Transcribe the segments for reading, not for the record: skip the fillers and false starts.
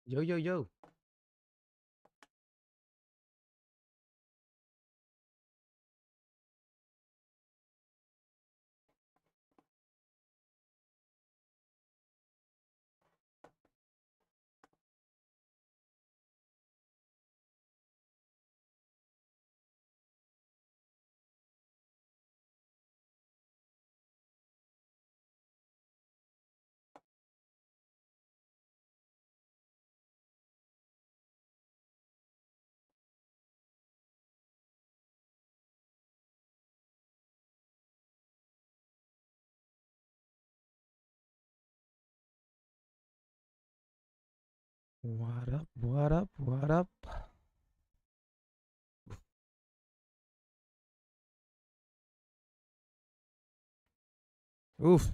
Yo, yo, yo. What up? What up? What up? Oof.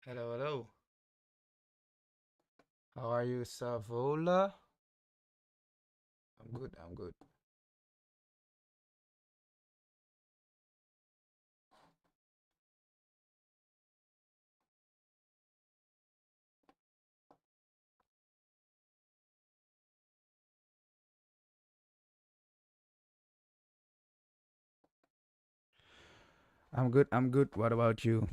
Hello, hello. How are you, Savola? I'm good, I'm good. I'm good, I'm good. What about you?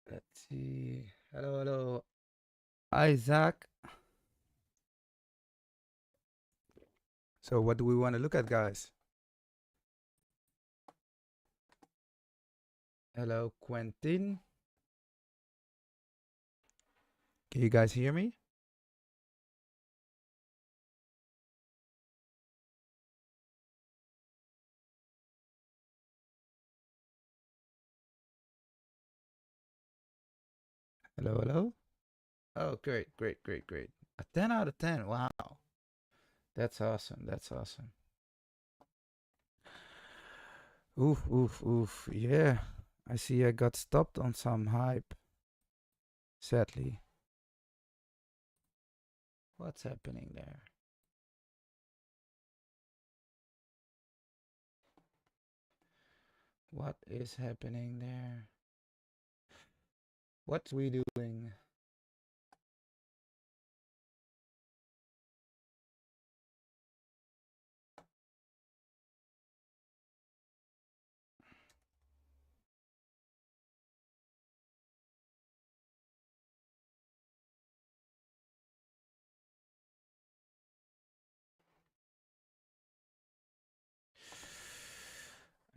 Let's see. Hello, hello. Isaac. So, what do we want to look at, guys? Hello, Quentin. Can you guys hear me? Hello, hello. Oh, great, great, great, great. A 10 out of 10. Wow. That's awesome. That's awesome. Oof, oof, oof. Yeah. I see I got stopped on some hype, sadly. What's happening there? What is happening there? What we doing?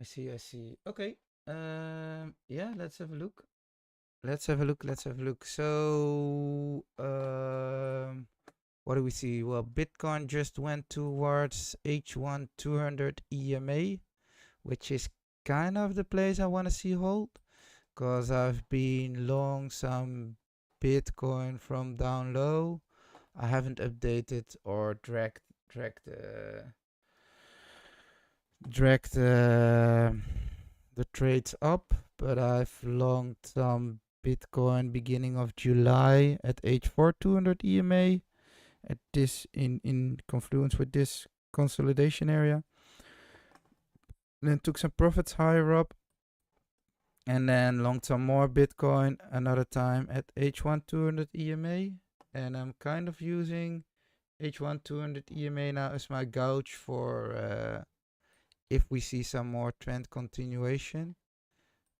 I see, I see. Okay. Yeah, let's have a look. Let's have a look. Let's have a look. So, what do we see? Well, Bitcoin just went towards H1 200 EMA, which is kind of the place I want to see hold, because I've been long some Bitcoin from down low. I haven't updated or dragged dragged the trades up, but I've longed some Bitcoin beginning of July at H4 200 EMA at this in confluence with this consolidation area. Then took some profits higher up, and then longed some more Bitcoin another time at H1 200 EMA. And I'm kind of using H1 200 EMA now as my gauge for if we see some more trend continuation.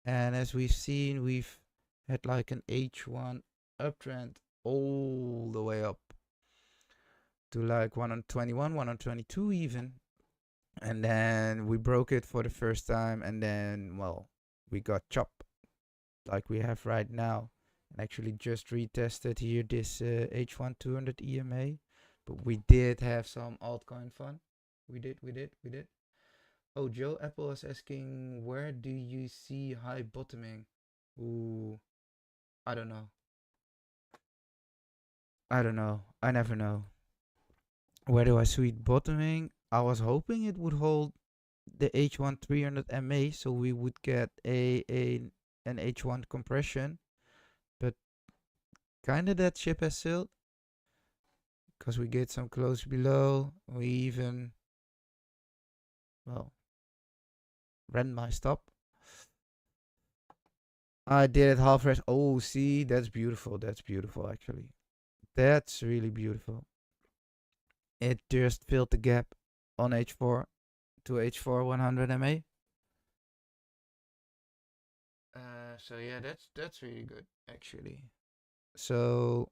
And as we've seen, we've had like an H1 uptrend all the way up to like 121, 122 even. And then we broke it for the first time, and then, well, we got chopped like we have right now. And actually just retested here this H1 200 EMA. But we did have some altcoin fun. We did. Oh, Joe Apple is asking, where do you see high bottoming? Ooh, I don't know. I don't know. I never know. Where do I see it bottoming? I was hoping it would hold the H1 300 MA, so we would get an H1 compression, but kind of that ship has sailed. because we get some close below. We even, well, ran my stop. I did it half rest. Oh, see, that's beautiful. That's beautiful, actually. That's really beautiful. It just filled the gap on H4 to H4 100 MA. So yeah, that's really good, actually. So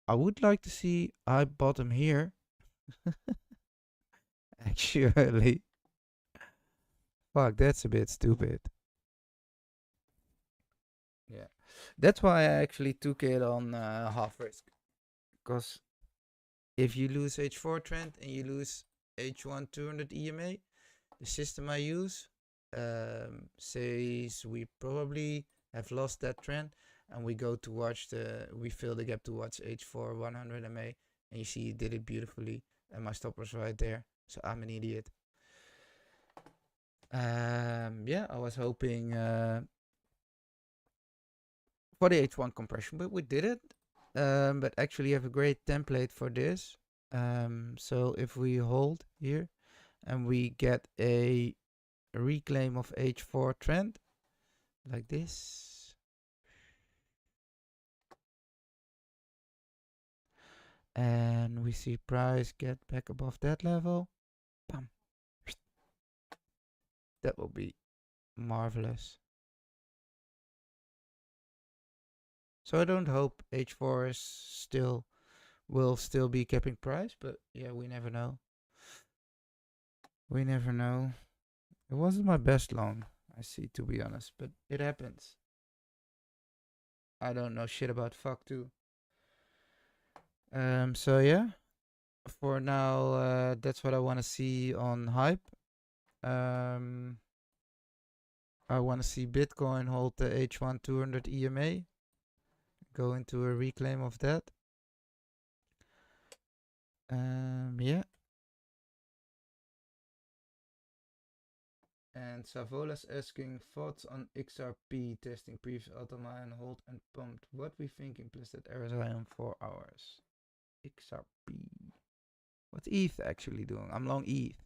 I would like to see I bottom here. Actually, fuck, that's a bit stupid. Yeah, that's why I actually took it on half risk. Because if you lose H4 trend and you lose H1 200 EMA, the system I use says we probably have lost that trend, and we go to watch we fill the gap to watch H4 100 MA, and you see it did it beautifully, and my stop was right there. So I'm an idiot. Yeah, I was hoping for the H1 compression, but we did it. But actually, you have a great template for this. So if we hold here and we get a reclaim of H4 trend like this, and we see price get back above that level, bam, that will be marvelous. So I don't hope H4 is will still be capping price, but yeah, we never know. We never know. It wasn't my best long, I see, to be honest, but it happens. I don't know shit about fuck too. So yeah, for now, that's what I want to see on hype. I want to see Bitcoin hold the H1 200 EMA, go into a reclaim of that. Yeah. And Savola's asking thoughts on XRP testing previous Automa and hold and pumped. What we think implicit RSI on 4 hours. XRP. What's ETH actually doing? I'm long ETH.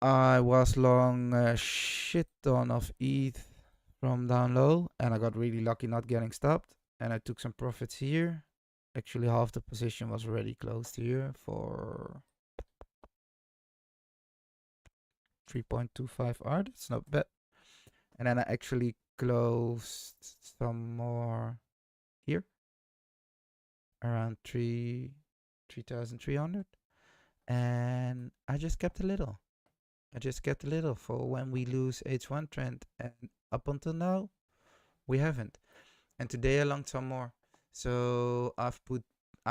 I was long a shit ton of ETH from down low, and I got really lucky not getting stopped, and I took some profits here. Actually, half the position was already closed here for 3.25 R. That's not bad. And then I actually closed some more here around 3,300, and I just kept a little. I just kept a little for when we lose H1 trend, and up until now we haven't. And today I longed some more. So I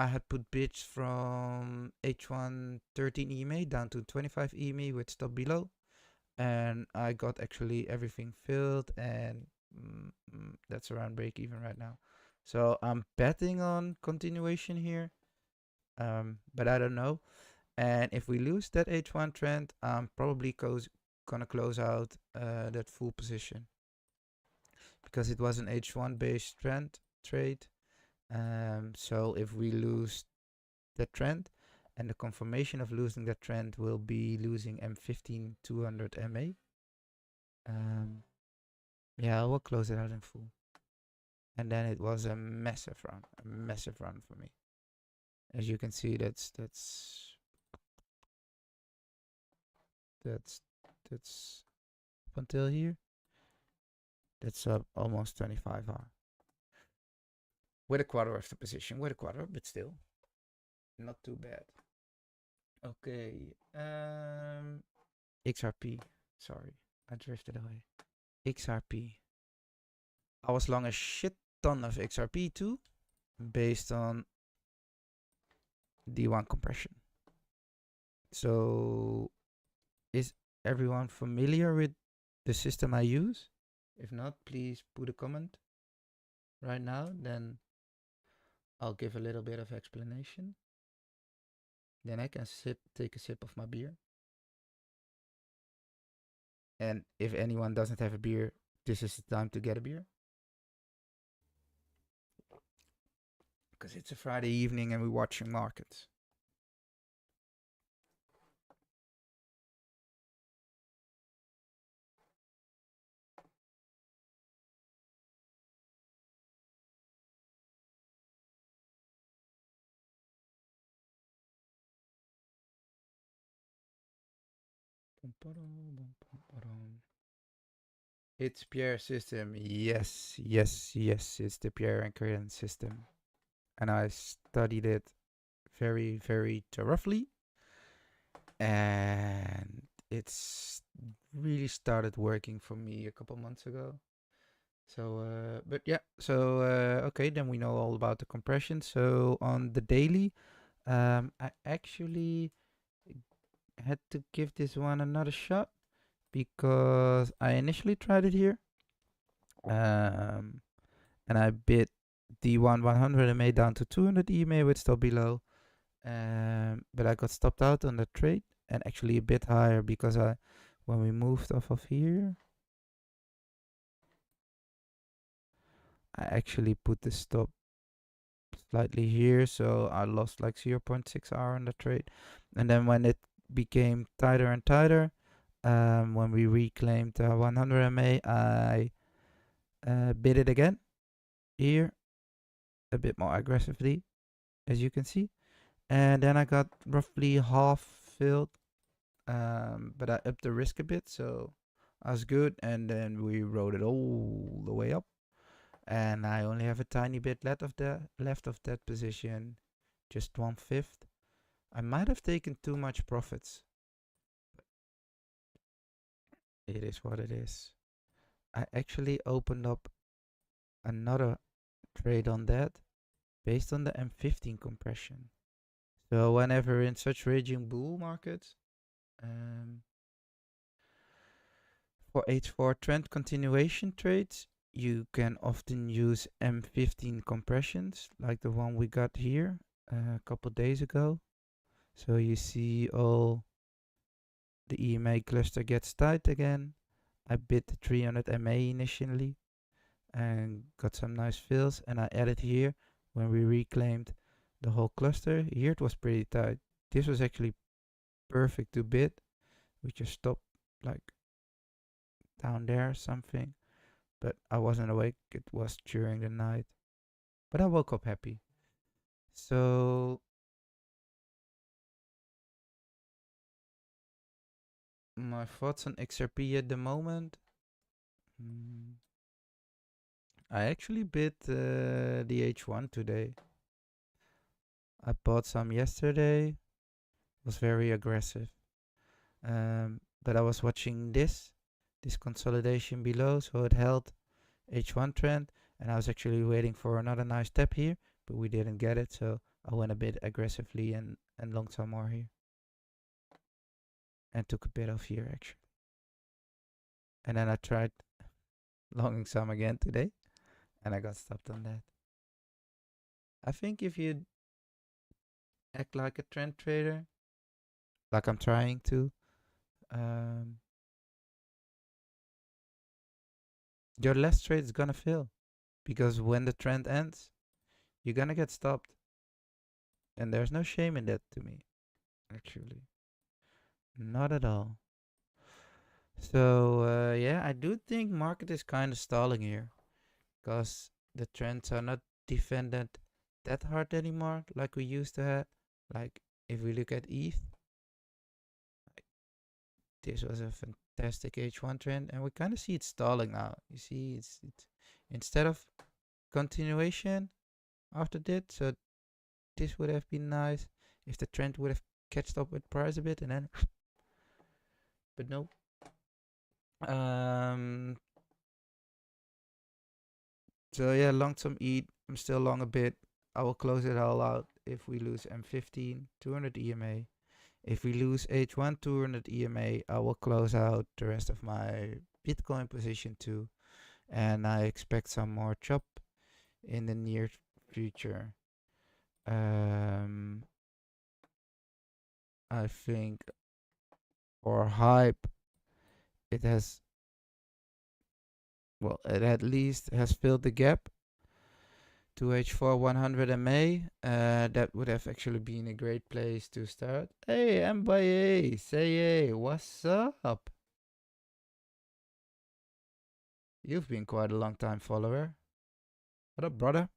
had put bids from H1 13 EMA down to 25 EMA with stop below, and I got actually everything filled, and that's around break even right now. So I'm betting on continuation here, but I don't know. And if we lose that H1 trend, I'm probably gonna close out that full position, because it was an H1 based trade. So if we lose that trend, and the confirmation of losing that trend will be losing M15 200 MA. Yeah, I will close it out in full. And then it was a massive run for me. As you can see, that's up until here. That's up almost 25 R. With a quarter of the position, but still not too bad. Okay, XRP. Sorry, I drifted away. XRP. I was long a shit ton of XRP too, based on D1 compression. So, is everyone familiar with the system I use? If not, please put a comment right now, then I'll give a little bit of explanation. Then I can take a sip of my beer. And if anyone doesn't have a beer, this is the time to get a beer. because it's a Friday evening and we're watching markets. It's Pierre's system. Yes, yes, yes. It's the Pierre and Korean system. And I studied it very, very thoroughly. And it's really started working for me a couple months ago. So, but yeah, so, okay, then we know all about the compression. So on the daily, I actually had to give this one another shot because I initially tried it here. And I bid D1 100 MA down to 200 EMA with stop below. But I got stopped out on the trade and actually a bit higher because when we moved off of here, I actually put the stop slightly here, so I lost like 0.6 hour on the trade. And then when it became tighter and tighter, when we reclaimed 100 MA, I bid it again here a bit more aggressively, as you can see. And then I got roughly half filled, but I upped the risk a bit, so I was good. And then we rode it all the way up, and I only have a tiny bit left of that position, just 1/5. I might have taken too much profits. It is what it is. I actually opened up another trade on that based on the M15 compression. So whenever in such raging bull markets, for H4 trend continuation trades, you can often use M15 compressions like the one we got here a couple days ago. So you see all the EMA cluster gets tight again. I bid the 300 MA initially and got some nice fills, and I added here when we reclaimed the whole cluster. Here it was pretty tight. This was actually perfect to bid. We just stopped like down there or something, but I wasn't awake. It was during the night, but I woke up happy. So my thoughts on XRP at the moment. I actually bid the H1 today. I bought some yesterday. Was very aggressive. But I was watching this consolidation below, so it held H1 trend, and I was actually waiting for another nice step here, but we didn't get it, so I went a bit aggressively and long some more here, and took a bit off here actually. And then I tried longing some again today, and I got stopped on that. I think if you act like a trend trader, like I'm trying to, your last trade is gonna fail, because when the trend ends, you're gonna get stopped, and there's no shame in that to me, actually, not at all. So yeah, I do think market is kind of stalling here, because the trends are not defended that hard anymore like we used to have. Like if we look at ETH, this was a fantastic H1 trend, and we kind of see it stalling now. You see, it's instead of continuation after that. So this would have been nice if the trend would have catched up with price a bit, and then, but no. So yeah, long term ETH, I'm still long a bit. I will close it all out if we lose M15 200 EMA. If we lose H1 200 EMA, I will close out the rest of my Bitcoin position too, and I expect some more chop in the near future. I think for hype, it at least has filled the gap. to H4 100 MA. That would have actually been a great place to start. Hey, Mbaye, say hey, what's up? You've been quite a long time follower. What up, brother?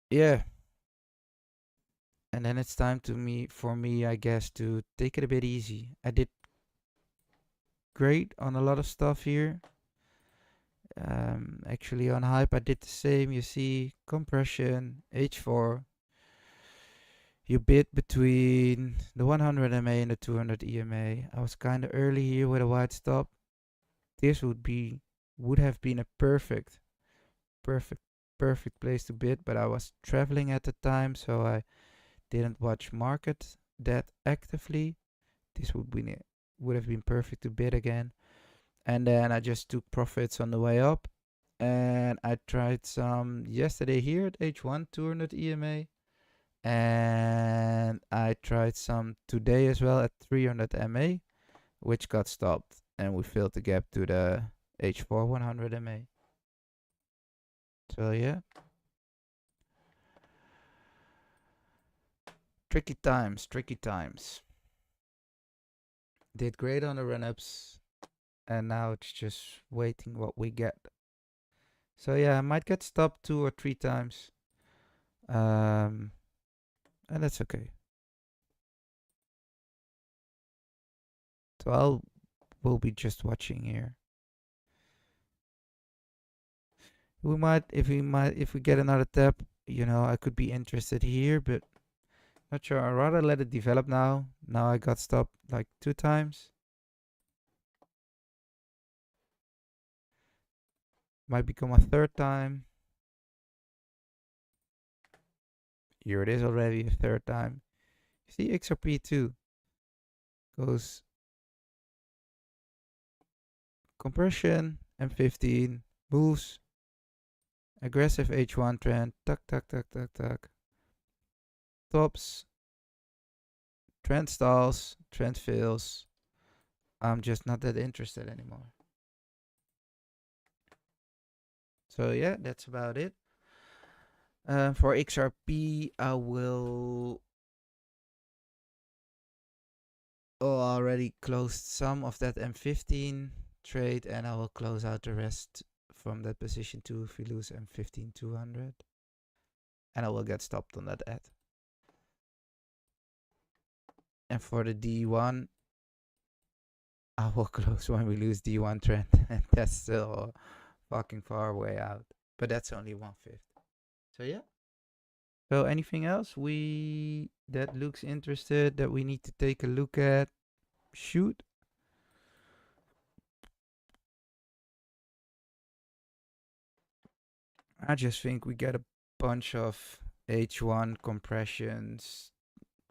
Yeah. And then it's time for me, I guess, to take it a bit easy. I did great on a lot of stuff here. Actually on hype, I did the same. You see, compression, H4. You bid between the 100 MA and the 200 EMA. I was kind of early here with a wide stop. This would have been a perfect, perfect, perfect place to bid, but I was traveling at the time, so I didn't watch market that actively. This would have been perfect to bid again. And then I just took profits on the way up. And I tried some yesterday here at H1 200 EMA. And I tried some today as well at 300 MA, which got stopped. And we filled the gap to the H4 100 MA. So yeah. Tricky times, tricky times. Did great on the run-ups. And now it's just waiting what we get. So yeah, I might get stopped 2 or 3 times. And that's okay. So we'll be just watching here. If we get another tap, I could be interested here, but not sure. I'd rather let it develop now. Now I got stopped like 2 times. Might become a 3rd time. Here it is already a 3rd time. See XRP 2 goes compression, M15, moves, aggressive H1 trend, tuck, tuck, tuck, tuck, tuck. Tops, trend stalls, trend fails. I'm just not that interested anymore. So yeah, that's about it. For XRP, I will already closed some of that M15 trade, and I will close out the rest from that position too if we lose M15 200. And I will get stopped on that ad. And for the D1, I will close when we lose D1 trend, and that's still fucking far way out. But that's only 1/5. So yeah. So anything else that looks interested that we need to take a look at? Shoot. I just think we get a bunch of H1 compressions,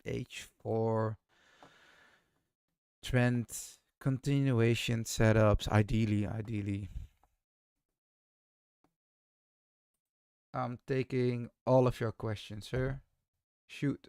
H4 trend continuation setups, ideally. I'm taking all of your questions, sir. Shoot.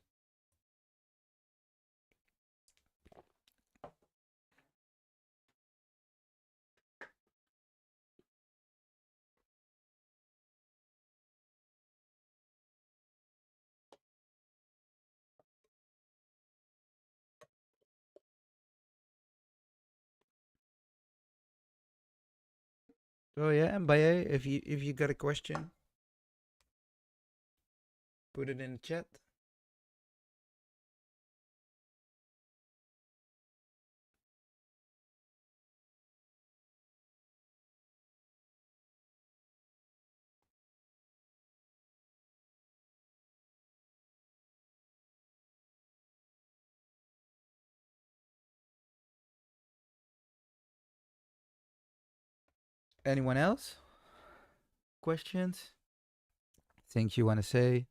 So yeah, Mbaye, if you got a question, put it in the chat. Anyone else? Questions? Things you want to say?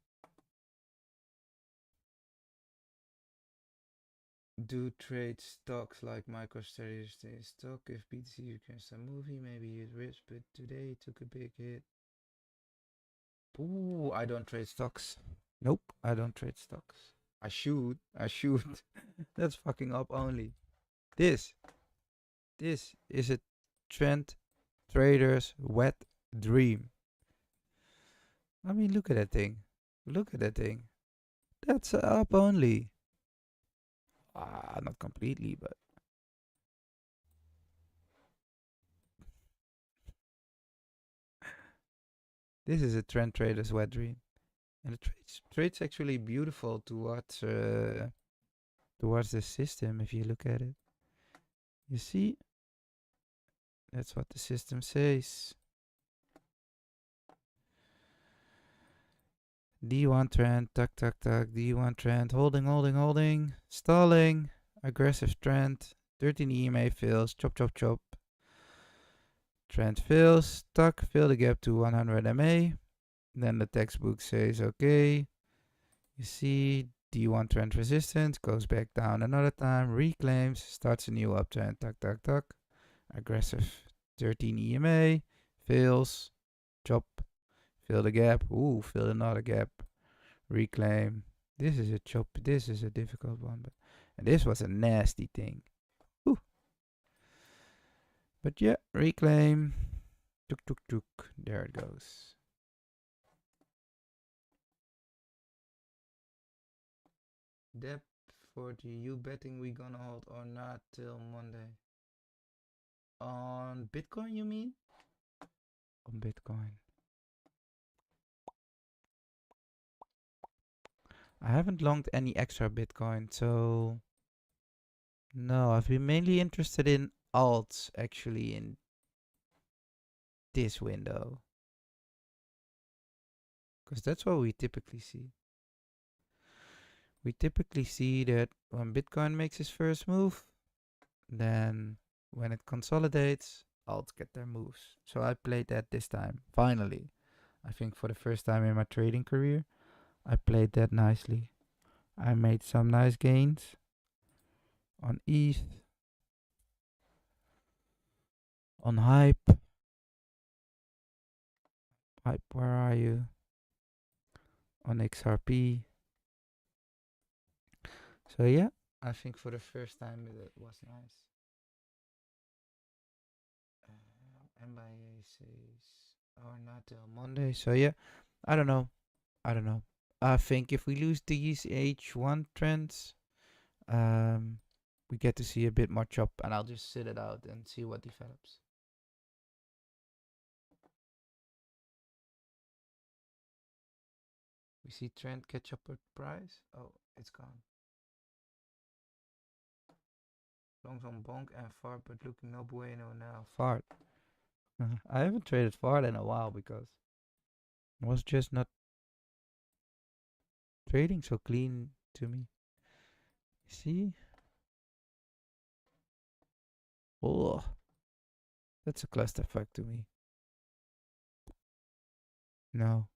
Do trade stocks like MicroStrategy stay stock? If BTC against a movie, maybe you'd risk, but today it took a big hit. Ooh, I don't trade stocks. Nope, I don't trade stocks. I should. That's fucking up only. This is a trend trader's wet dream. I mean, look at that thing. Look at that thing. That's up only. Not completely, but this is a trend trader's wet dream. And the trade's actually beautiful towards the system if you look at it. You see? That's what the system says. D1 trend, tuck, tuck, tuck, D1 trend, holding, stalling, aggressive trend, 13 EMA fails, chop, chop, chop. Trend fails, tuck, fill the gap to 100 MA. Then the textbook says, okay, you see D1 trend resistance, goes back down another time, reclaims, starts a new uptrend, tuck, tuck, tuck. Aggressive 13 EMA, fails, chop, fill the gap, fill another gap, reclaim. This is a chop, this is a difficult one, and this was a nasty thing. Ooh. But yeah, reclaim, tuk tuk tuk, there it goes. Depth 40, you betting we gonna hold or not till Monday? On Bitcoin, you mean? On Bitcoin. I haven't longed any extra Bitcoin, so no, I've been mainly interested in alts actually in this window. Because that's what we typically see. We typically see that when Bitcoin makes its first move, then when it consolidates, alts get their moves. So I played that this time, finally. I think for the first time in my trading career, I played that nicely. I made some nice gains on ETH, on Hype. Hype, where are you? On XRP. So yeah, I think for the first time it was nice. MBA says, or not till Monday. So yeah, I don't know. I think if we lose these H1 trends, we get to see a bit more chop, and I'll just sit it out and see what develops. We see trend catch up with price. Oh, it's gone. Longs on bonk and fart, but looking no bueno now. Fart. I haven't traded fart in a while because it was just not trading so clean to me. See? Oh, that's a clusterfuck to me. No.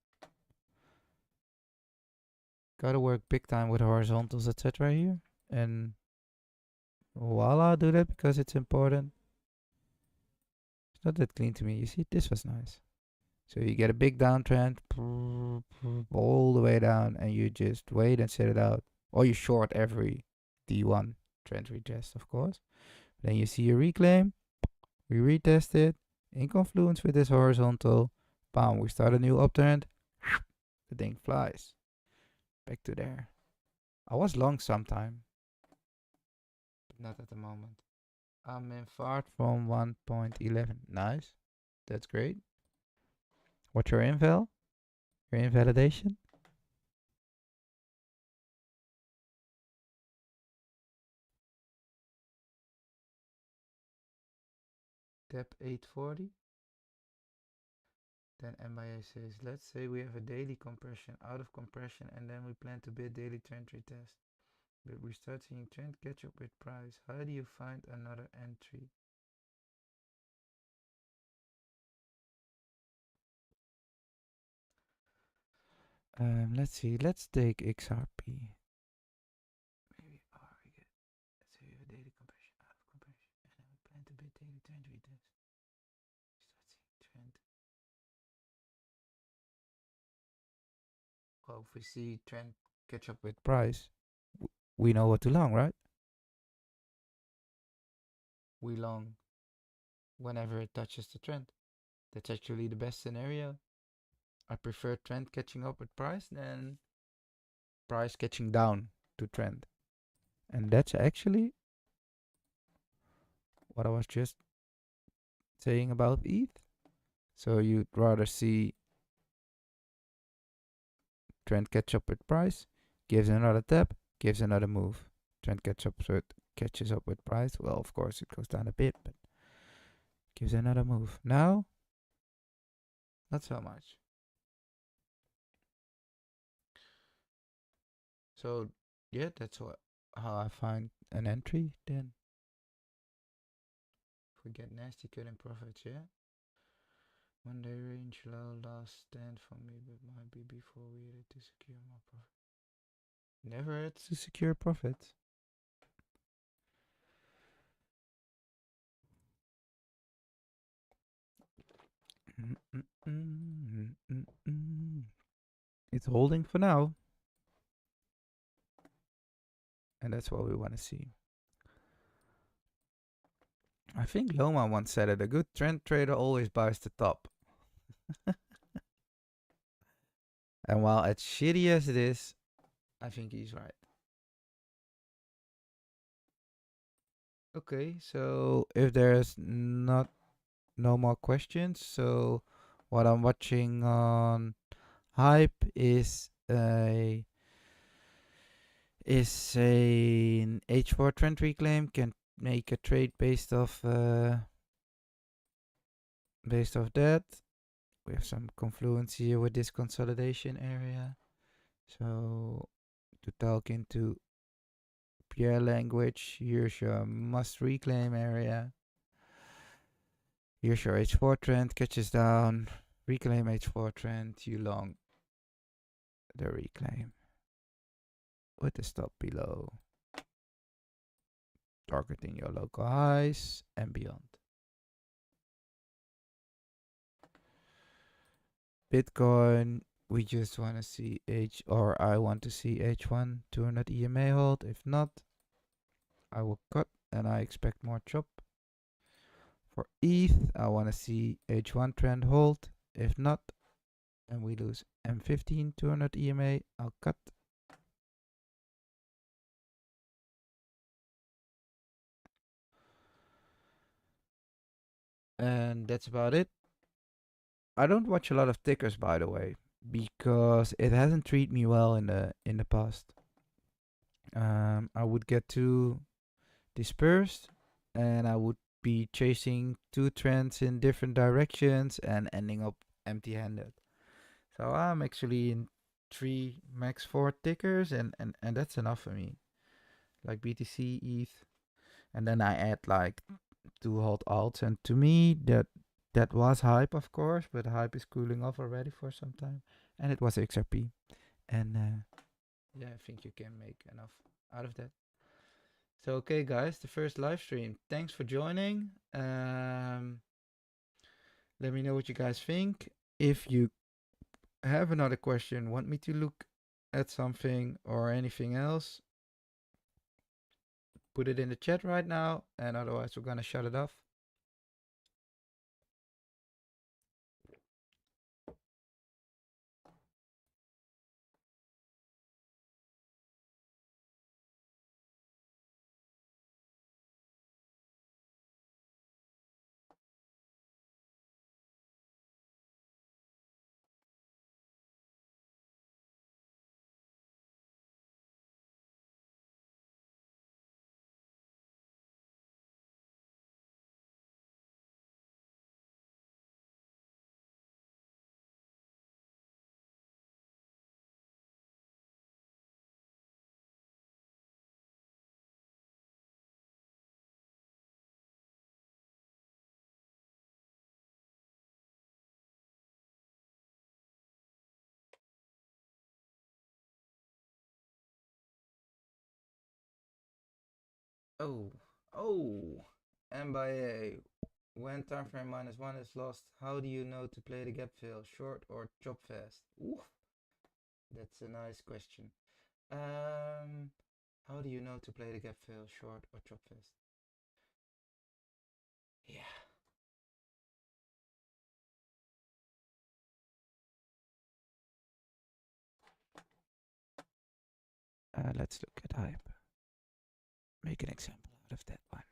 Gotta work big time with horizontals, etc. here. And voila, do that because it's important. It's not that clean to me. You see, this was nice. So you get a big downtrend all the way down, and you just wait and set it out. Or you short every D1 trend retest, of course. Then you see a reclaim. We retest it in confluence with this horizontal. Bam, we start a new uptrend. The thing flies back to there. I was long sometime, but not at the moment. I'm in fart from 1.11. Nice. That's great. What's your inval? Your invalidation? Tap 840. Then MIA says, let's say we have a daily compression, out of compression, and then we plan to bid daily trend retest. But we start seeing trend catch up with price. How do you find another entry? Let's see. Let's take XRP. Maybe get. Let's say we have a daily compression, out of compression, and then we plan to bid daily trend retest. We start seeing trend. Well, if we see trend catch up with price, we know what to long, right? We long whenever it touches the trend. That's actually the best scenario. I prefer trend catching up with price than price catching down to trend. And that's actually what I was just saying about ETH. So you'd rather see trend catch up with price, gives another tap, gives another move. Trend catch up, so it catches up with price. Well, of course, it goes down a bit, but gives another move. Now, not so much. So, yeah, that's how I find an entry then. If we get nasty cutting profits, yeah. One day range low last stand for me, but might be before we hit it to secure more profit. Never had to secure profits. It's holding for now. And that's what we want to see. I think Loma once said it, a good trend trader always buys the top. And while as shitty as it is, I think he's right. Okay, so if there's no more questions, so what I'm watching on Hype is an H4 trend reclaim. Can make a trade based off that. We have some confluence here with this consolidation area. So to talk into Pierre language, here's your must reclaim area. Here's your H4 trend, catches down, reclaim H4 trend, you long the reclaim with the stop below, targeting your local highs and beyond. Bitcoin, we just want to see I want to see H1 200 EMA hold. If not, I will cut and I expect more chop. For ETH, I want to see H1 trend hold. If not, and we lose M15 200 EMA, I'll cut. And that's about it. I don't watch a lot of tickers, by the way, because it hasn't treated me well in the past. I would get too dispersed, and I would be chasing two trends in different directions and ending up empty-handed. So I'm actually in 3 max 4 tickers, and that's enough for me. Like BTC, ETH, and then I add like 2 hot alts, and to me that was hype, of course, but hype is cooling off already for some time, and it was XRP, and yeah, I think you can make enough out of that. So okay, guys, the first live stream. Thanks for joining. Let me know what you guys think. If you have another question, want me to look at something or anything else, put it in the chat right now, and otherwise we're gonna shut it off. Oh, and by a when time frame -1 is lost, how do you know to play the gap fill, short or chop fast? Ooh, that's a nice question. How do you know to play the gap fill, short or chop fast? Yeah. Let's look at hype. Make an example out of that one.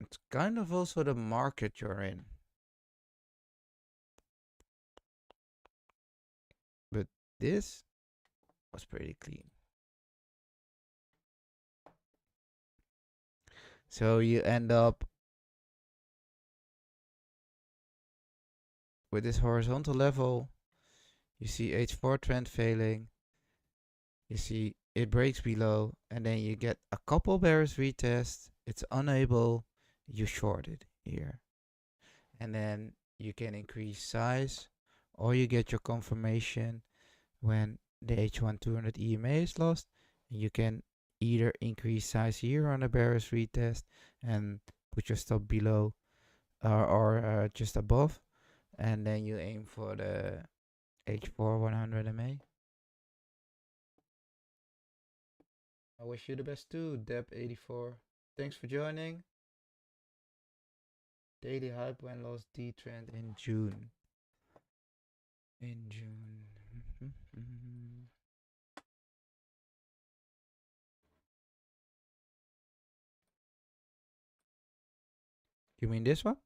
It's kind of also the market you're in. But this was pretty clean. So you end up with this horizontal level. You see H4 trend failing. You see it breaks below, and then you get a couple bearish retests. It's unable. You short it here. And then you can increase size, or you get your confirmation when the H1 200 EMA is lost. You can either increase size here on a bearish retest and put your stop below or just above, and then you aim for the H4 100 MA. I wish you the best too, Deb84. Thanks for joining. Daily hype when lost D trend in June. In June. You mean this one?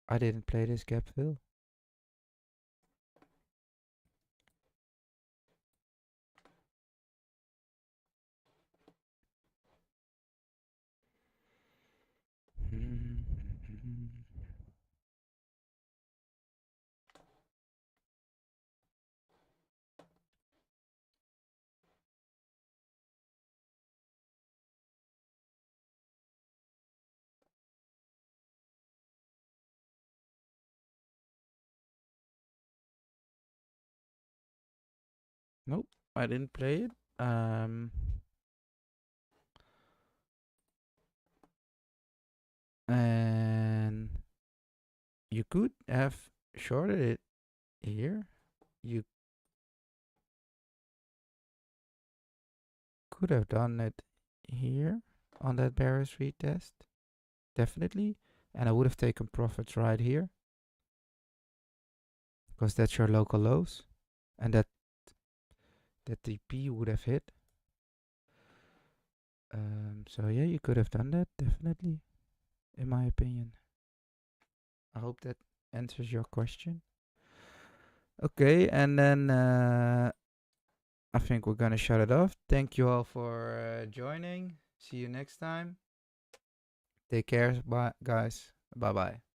I didn't play this gap fill. Nope, I didn't play it. And you could have shorted it here. You could have done it here on that bearish retest. Definitely. And I would have taken profits right here, because that's your local lows. And that TP would have hit. So yeah, you could have done that, definitely, in my opinion. I hope that answers your question. Okay, and then I think we're gonna shut it off. Thank you all for joining. See you next time. Take care, bye, guys. Bye bye.